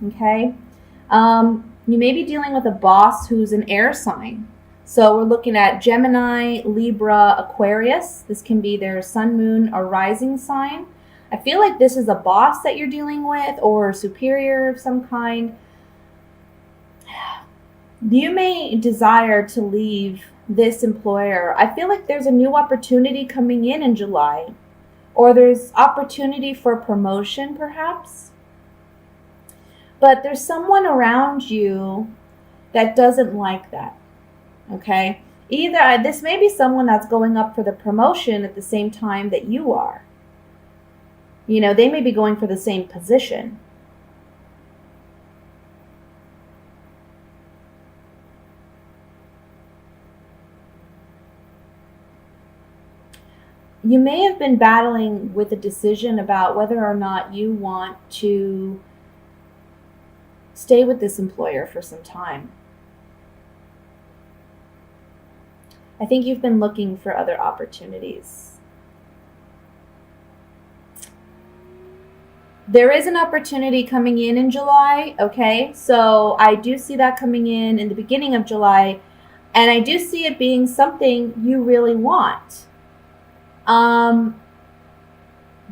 okay? You may be dealing with a boss who's an air sign. So we're looking at Gemini, Libra, Aquarius. This can be their sun, moon, or rising sign. I feel like this is a boss that you're dealing with or a superior of some kind. You may desire to leave this employer. I feel like there's a new opportunity coming in July, or there's opportunity for promotion perhaps. But there's someone around you that doesn't like that, okay? Either this may be someone that's going up for the promotion at the same time that you are. You know, they may be going for the same position. You may have been battling with a decision about whether or not you want to stay with this employer for some time. I think you've been looking for other opportunities. There is an opportunity coming in July, okay? So I do see that coming in the beginning of July, and I do see it being something you really want.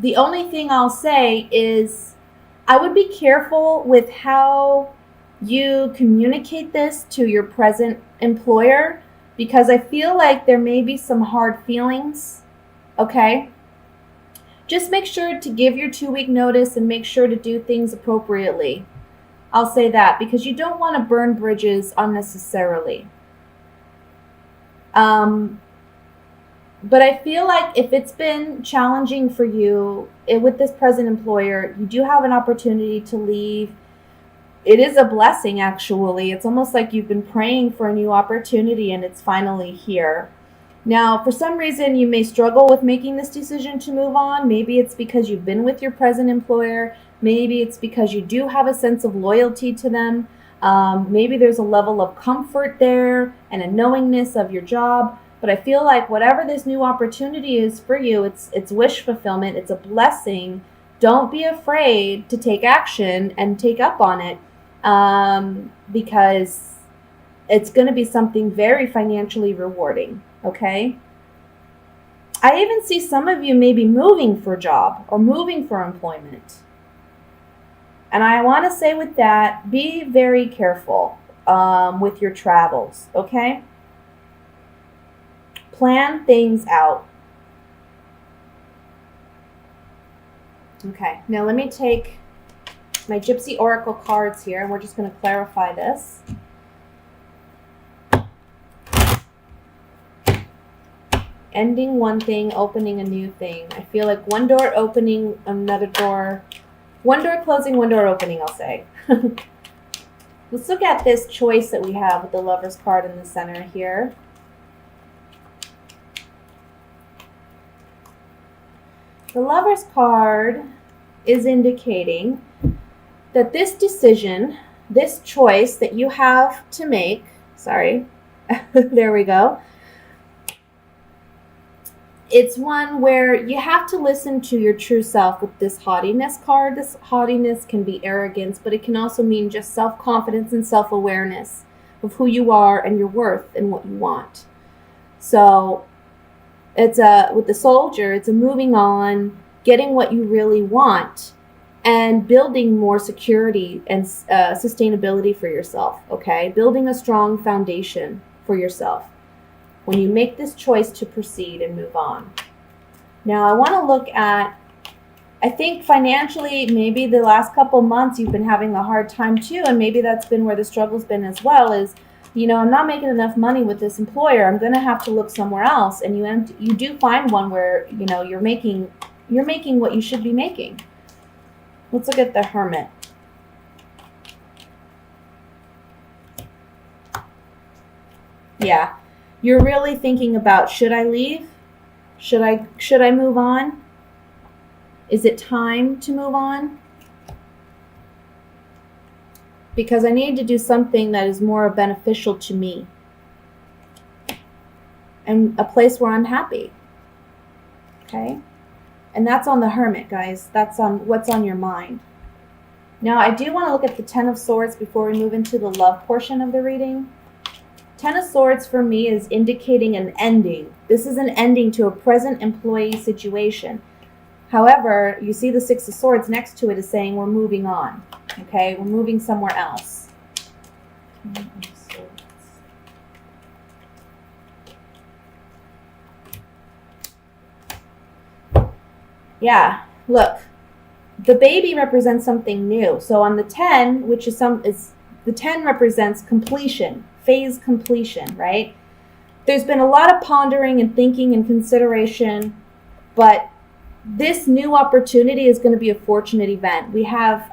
The only thing I'll say is I would be careful with how you communicate this to your present employer, because I feel like there may be some hard feelings, okay? Just make sure to give your 2-week notice and make sure to do things appropriately. I'll say that, because you don't want to burn bridges unnecessarily. But I feel like if it's been challenging for you with this present employer, you do have an opportunity to leave. It is a blessing, actually. It's almost like you've been praying for a new opportunity and it's finally here. Now, for some reason, you may struggle with making this decision to move on. Maybe it's because you've been with your present employer. Maybe it's because you do have a sense of loyalty to them. Maybe there's a level of comfort there and a knowingness of your job. But I feel like whatever this new opportunity is for you, it's wish fulfillment. It's a blessing. Don't be afraid to take action and take up on it, because it's going to be something very financially rewarding, okay? I even see some of you maybe moving for a job or moving for employment. And I want to say with that, be very careful with your travels, okay? Plan things out. Okay, now let me take my Gypsy Oracle cards here, and we're just going to clarify this. Ending one thing, opening a new thing. I feel like one door opening, another door. One door closing, one door opening, I'll say. Let's look at this choice that we have with the Lover's card in the center here. The Lover's card is indicating that this decision, this choice that you have to make, there we go. It's one where you have to listen to your true self with this haughtiness card. This haughtiness can be arrogance, but it can also mean just self-confidence and self-awareness of who you are and your worth and what you want. So it's with the Soldier, it's a moving on, getting what you really want, and building more security and sustainability for yourself, okay? Building a strong foundation for yourself when you make this choice to proceed and move on. Now, I want to look at, I think financially, maybe the last couple months you've been having a hard time too, and maybe that's been where the struggle's been as well, is, you know, I'm not making enough money with this employer. I'm going to have to look somewhere else. And you do find one where, you know, you're making what you should be making. Let's look at the Hermit. Yeah. You're really thinking about, should I leave? Should I move on? Is it time to move on? Because I need to do something that is more beneficial to me and a place where I'm happy. Okay? And that's on the Hermit, guys. That's on what's on your mind. Now, I do want to look at the Ten of Swords before we move into the love portion of the reading. Ten of Swords for me is indicating an ending. This is an ending to a present employee situation. However, you see the Six of Swords next to it is saying we're moving on. Okay, we're moving somewhere else. Yeah, look. The baby represents something new. So on the 10, which is the 10 represents completion, phase completion, right? There's been a lot of pondering and thinking and consideration, but this new opportunity is going to be a fortunate event. We have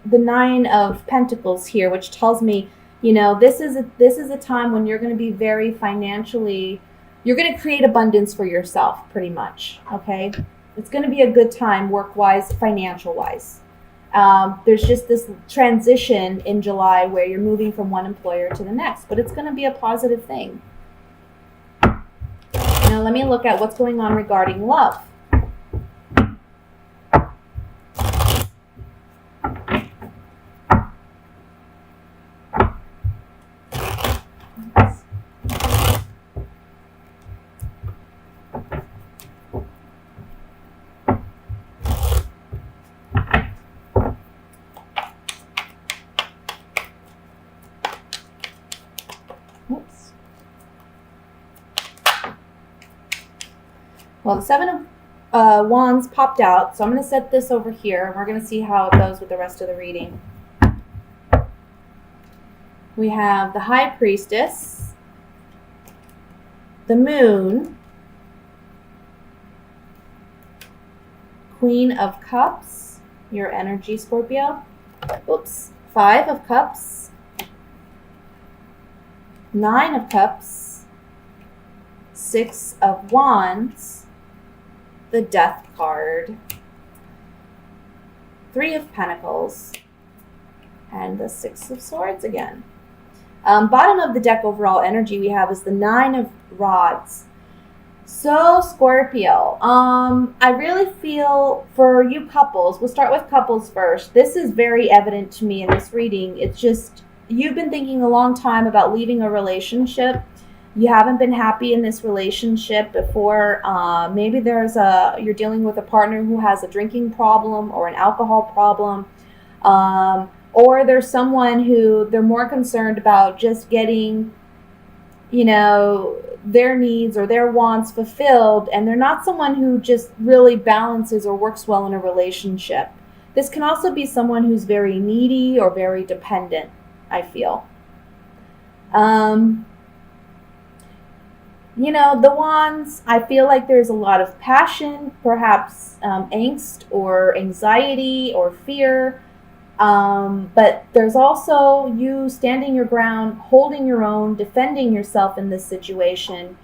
the Nine of Pentacles here, which tells me, you know, this is a time when you're going to be very financially, you're going to create abundance for yourself, pretty much, okay? It's going to be a good time work-wise, financial-wise. There's just this transition in July where you're moving from one employer to the next, but it's going to be a positive thing. Now let me look at what's going on regarding love. Well, the Seven of Wands popped out, so I'm going to set this over here, and we're going to see how it goes with the rest of the reading. We have the High Priestess, the Moon, Queen of Cups, your energy, Scorpio. Oops. Five of Cups, Nine of Cups, Six of Wands, the Death card, Three of Pentacles, and the Six of Swords again. Bottom of the deck overall energy we have is the Nine of Rods. So Scorpio, I really feel for you couples, we'll start with couples first. This is very evident to me in this reading. It's just, you've been thinking a long time about leaving a relationship. You haven't been happy in this relationship before. Maybe you're dealing with a partner who has a drinking problem or an alcohol problem. Or there's someone who they're more concerned about just getting, you know, their needs or their wants fulfilled. And they're not someone who just really balances or works well in a relationship. This can also be someone who's very needy or very dependent, I feel. You know, the Wands, I feel like there's a lot of passion, perhaps angst or anxiety or fear. But there's also you standing your ground, holding your own, defending yourself in this situation.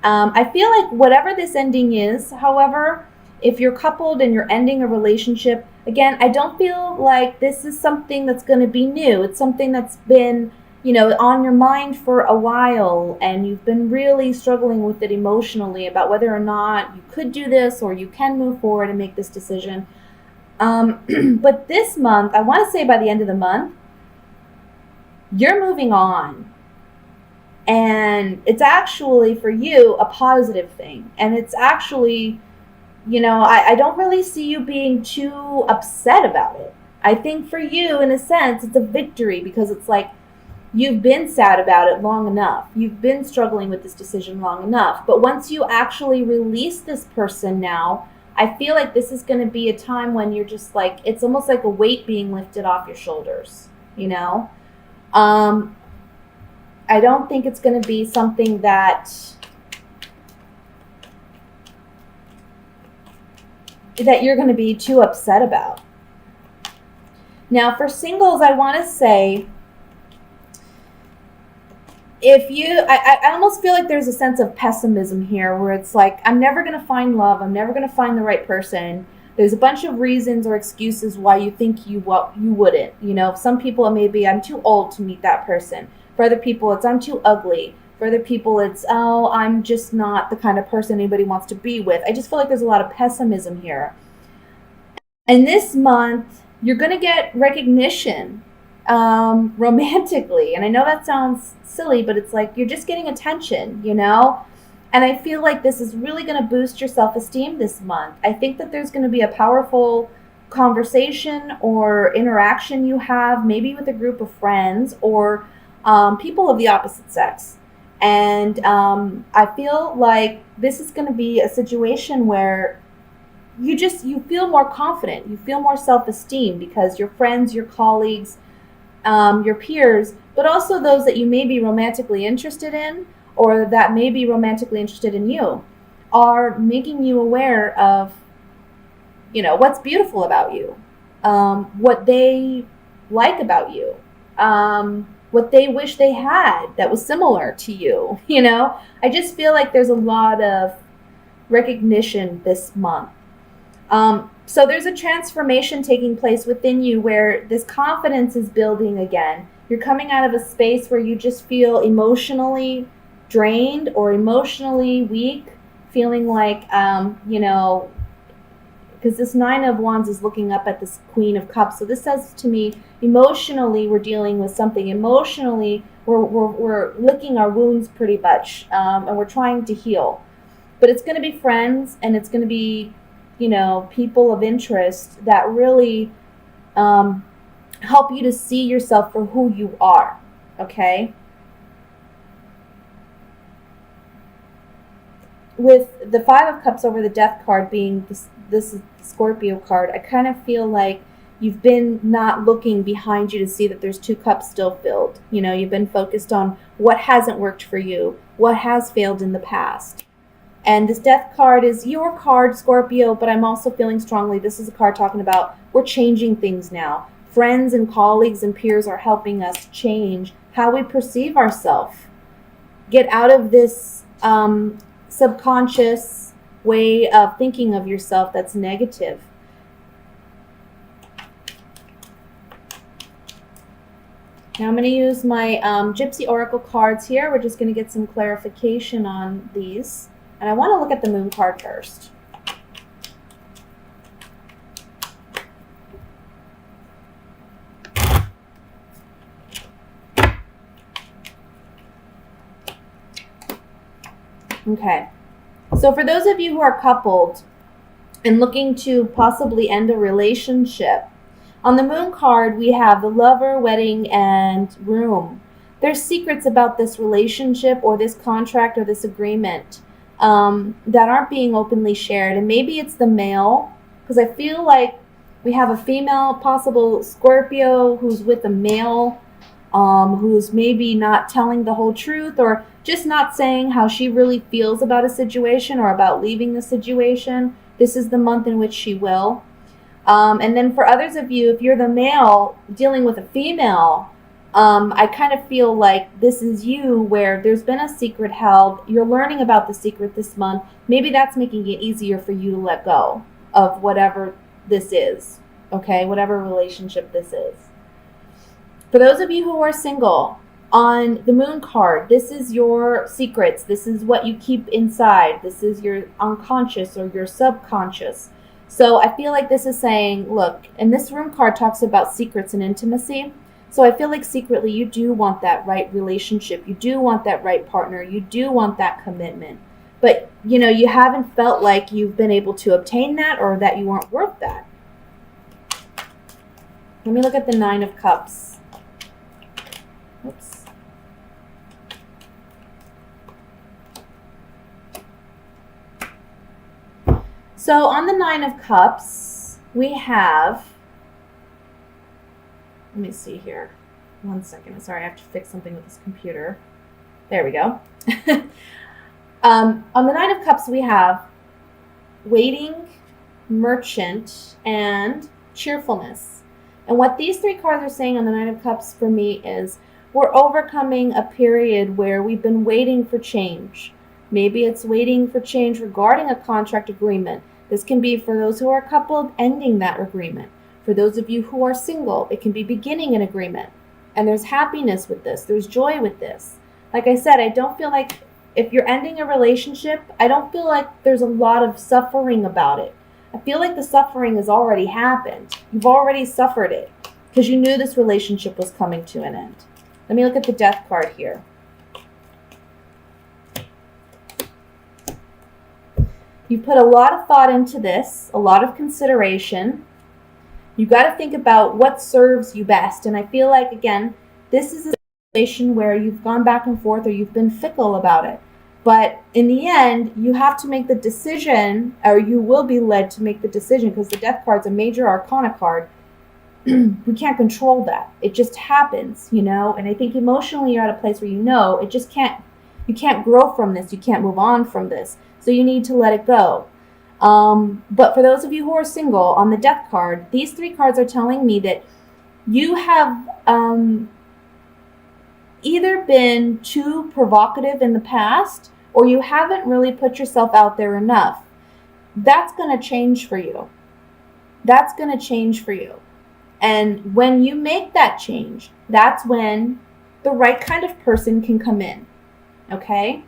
I feel like whatever this ending is, however, if you're coupled and you're ending a relationship, again, I don't feel like this is something that's going to be new. It's something that's been, you know, on your mind for a while, and you've been really struggling with it emotionally about whether or not you could do this or you can move forward and make this decision. But this month, I want to say by the end of the month, you're moving on. And it's actually, for you, a positive thing. And it's actually, you know, I don't really see you being too upset about it. I think for you, in a sense, it's a victory, because it's like, you've been sad about it long enough. You've been struggling with this decision long enough. But once you actually release this person now, I feel like this is going to be a time when you're just like, it's almost like a weight being lifted off your shoulders, you know? I don't think it's going to be something that you're going to be too upset about. Now, for singles, I want to say, if you, I almost feel like there's a sense of pessimism here where it's like, I'm never going to find love. I'm never going to find the right person. There's a bunch of reasons or excuses why you think you wouldn't. You know, some people it may be, I'm too old to meet that person. For other people, it's I'm too ugly. For other people, it's, oh, I'm just not the kind of person anybody wants to be with. I just feel like there's a lot of pessimism here. And this month, You're going to get recognition romantically. And I know that sounds silly, but it's like you're just getting attention, you know? And I feel like this is really going to boost your self-esteem this month. I think that there's going to be a powerful conversation or interaction you have, maybe with a group of friends or people of the opposite sex. And I feel like this is going to be a situation where you feel more confident, you feel more self-esteem because your friends, your colleagues, your peers, but also those that you may be romantically interested in or that may be romantically interested in you are making you aware of, you know, what's beautiful about you, what they like about you, what they wish they had that was similar to you, you know? I just feel like there's a lot of recognition this month. So there's a transformation taking place within you where this confidence is building again. You're coming out of a space where you just feel emotionally drained or emotionally weak, feeling like, you know, because this Nine of Wands is looking up at this Queen of Cups. So this says to me, emotionally, we're dealing with something. Emotionally, we're licking our wounds pretty much, and we're trying to heal. But it's going to be friends, and it's going to be, you know, people of interest that really help you to see yourself for who you are, okay? With the Five of Cups over the Death card being this Scorpio card, I kind of feel like you've been not looking behind you to see that there's two cups still filled. You know, you've been focused on what hasn't worked for you, what has failed in the past. And this Death card is your card, Scorpio, but I'm also feeling strongly this is a card talking about we're changing things now. Friends and colleagues and peers are helping us change how we perceive ourselves. Get out of this subconscious way of thinking of yourself that's negative. Now I'm going to use my Gypsy Oracle cards here. We're just going to get some clarification on these. And I want to look at the Moon card first. Okay. So for those of you who are coupled and looking to possibly end a relationship, on the Moon card, we have the Lover, Wedding, and Room. There's secrets about this relationship or this contract or this agreement that aren't being openly shared. And maybe it's the male, because I feel like we have a female, possible Scorpio, who's with a male, who's maybe not telling the whole truth or just not saying how she really feels about a situation or about leaving the situation. This is the month in which she will. And then for others of you, if you're the male dealing with a female, I kind of feel like this is you where there's been a secret held. You're learning about the secret this month. Maybe that's making it easier for you to let go of whatever this is, okay? Whatever relationship this is. For those of you who are single, on the Moon card, this is your secrets. This is what you keep inside. This is your unconscious or your subconscious. So I feel like this is saying, look, and this Room card talks about secrets and intimacy. So I feel like secretly you do want that right relationship. You do want that right partner. You do want that commitment. But, you know, you haven't felt like you've been able to obtain that or that you aren't worth that. Let me look at the Nine of Cups. Oops. So on the Nine of Cups, we have, let me see here. 1 second. Sorry, I have to fix something with this computer. There we go. On the Nine of Cups, we have waiting, merchant, and cheerfulness. And what these three cards are saying on the Nine of Cups for me is we're overcoming a period where we've been waiting for change. Maybe it's waiting for change regarding a contract agreement. This can be for those who are coupled, ending that agreement. For those of you who are single, it can be beginning an agreement. And there's happiness with this. There's joy with this. Like I said, I don't feel like if you're ending a relationship, I don't feel like there's a lot of suffering about it. I feel like the suffering has already happened. You've already suffered it because you knew this relationship was coming to an end. Let me look at the Death card here. You put a lot of thought into this, a lot of consideration. You got to think about what serves you best. And I feel like, again, this is a situation where you've gone back and forth or you've been fickle about it. But in the end, you have to make the decision, or you will be led to make the decision, because the Death card's a major arcana card. We can't control that. It just happens, you know? And I think emotionally you're at a place where you can't grow from this. You can't move on from this. So you need to let it go. But for those of you who are single, on the Death card, these 3 cards are telling me that you have either been too provocative in the past, or you haven't really put yourself out there enough. That's going to change for you. That's going to change for you. And when you make that change, that's when the right kind of person can come in. Okay?